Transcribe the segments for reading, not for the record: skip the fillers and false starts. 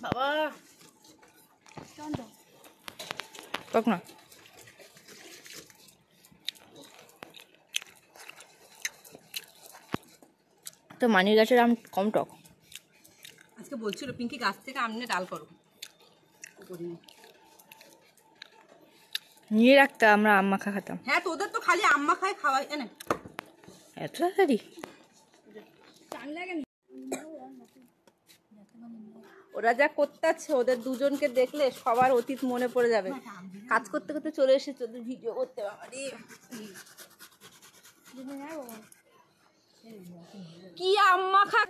বাবা টক না, তো মানির গাছের আম কম টক। আজকে বলছিল পিঙ্কি গাছ থেকে আম নিয়ে ডাল করো, নিয়ে রাখতে আমরা আম মাখা খেতাম। হ্যাঁ তোদের তো খালি আম মাখায় খাওয়াই এনে এত তাড়াতাড়ি ওরা যা করতেছে ওদের দুজনকে দেখলে সবার অতীত মনে পড়ে যাবে। কাজ করতে করতে চলে এসেছে ওদের ভিডিও করতে। বাবারে কি আম মাখা,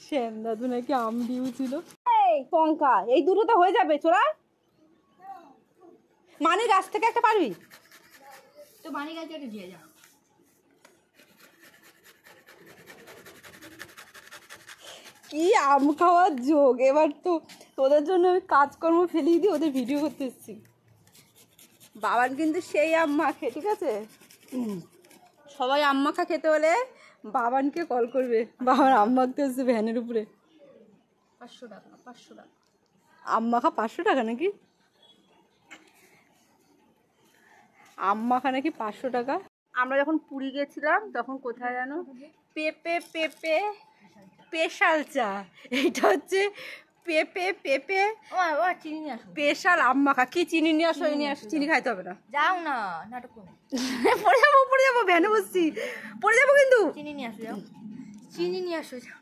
শ্যাম দাদু নাকি আম দিয়েছিল। এই পঙ্কা এই দুটো তো হয়ে যাবে, চোরা মানে গাছ থেকে একটা পারবি তো মানি গাছে একটা দিয়ে যাও। কি আম খাওয়ার যোগ। এবার তো তোদের জন্য আমি কাজকর্ম ফেলিয়ে দিয়ে ওদের ভিডিও করতে এসেছি। বাবান কিন্তু সেই আম মাখে, ঠিক আছে? সবাই আম মাখা খেতে হলে বাবানকে কল করবে। বাবার আম মাখতে হচ্ছে ভ্যানের উপরে। 500 টাকা 500 টাকা আম মাখা 500 টাকা নাকি? আম মাখা নাকি 500 টাকা। আমরা যখন পুরী গেছিলাম তখন কোথায় জানো, পেঁপে পেঁপে স্পেশাল চা, এইটা হচ্ছে পেঁপে পেঁপে চিনি নিয়ে আসো। স্পেশাল আম মাখা। কি চিনি নিয়ে আসো? নিয়ে আসো, চিনি খাইতে হবে না। যাও না নাটক করে। পড়ে যাবো ভ্যানে বসছি, পড়ে যাবো কিন্তু। চিনি নিয়ে আসো, যাও চিনি নিয়ে আসো যাও।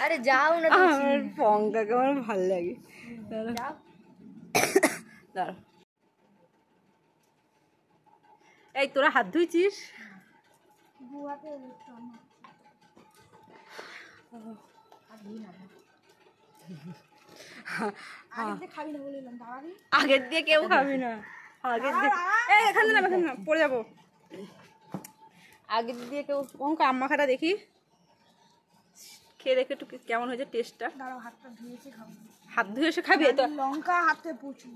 আরে যাও না, আমার পঙ্কাকে আমার ভালো লাগে। যাও। দাঁড়া, এই তোরা হাত ধুইছিস? আগের দিয়ে কেউ খাবি না, আগের দিয়ে এখানে না, এখানে না, পড়ে যাবো। আগের দিয়ে কেউ পঙ্কা আম মাখাটা দেখি খেয়ে দেখে একটু কেমন হয়েছে টেস্টটা। হাত ধুয়ে এসে খাবি? তো লঙ্কা হাতে প্রচুর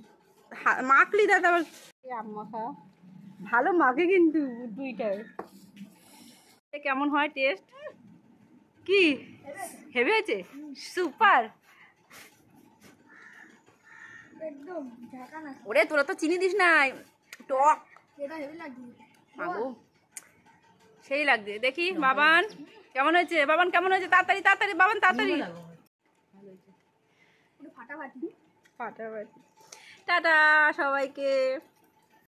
মাখলি দাদা আবার আম মাখা ভালো মাখে কিন্তু দুইটাই। কেমন হয় টেস্ট? কি হেভি হয়েছে? সুপার। একদম ঝাঁকানা। ওরে তোরা তো চিনি দিস নাই, টক। এটা হেভি লাগছে। মাগো সেই লাগছে। দেখি বাবান কেমন হয়েছে, বাবান কেমন হয়েছে? তাড়াতাড়ি তাড়াতাড়ি বাবান তাড়াতাড়ি। ফাটাফাটি ফাটাফাটি। টাটা সবাইকে।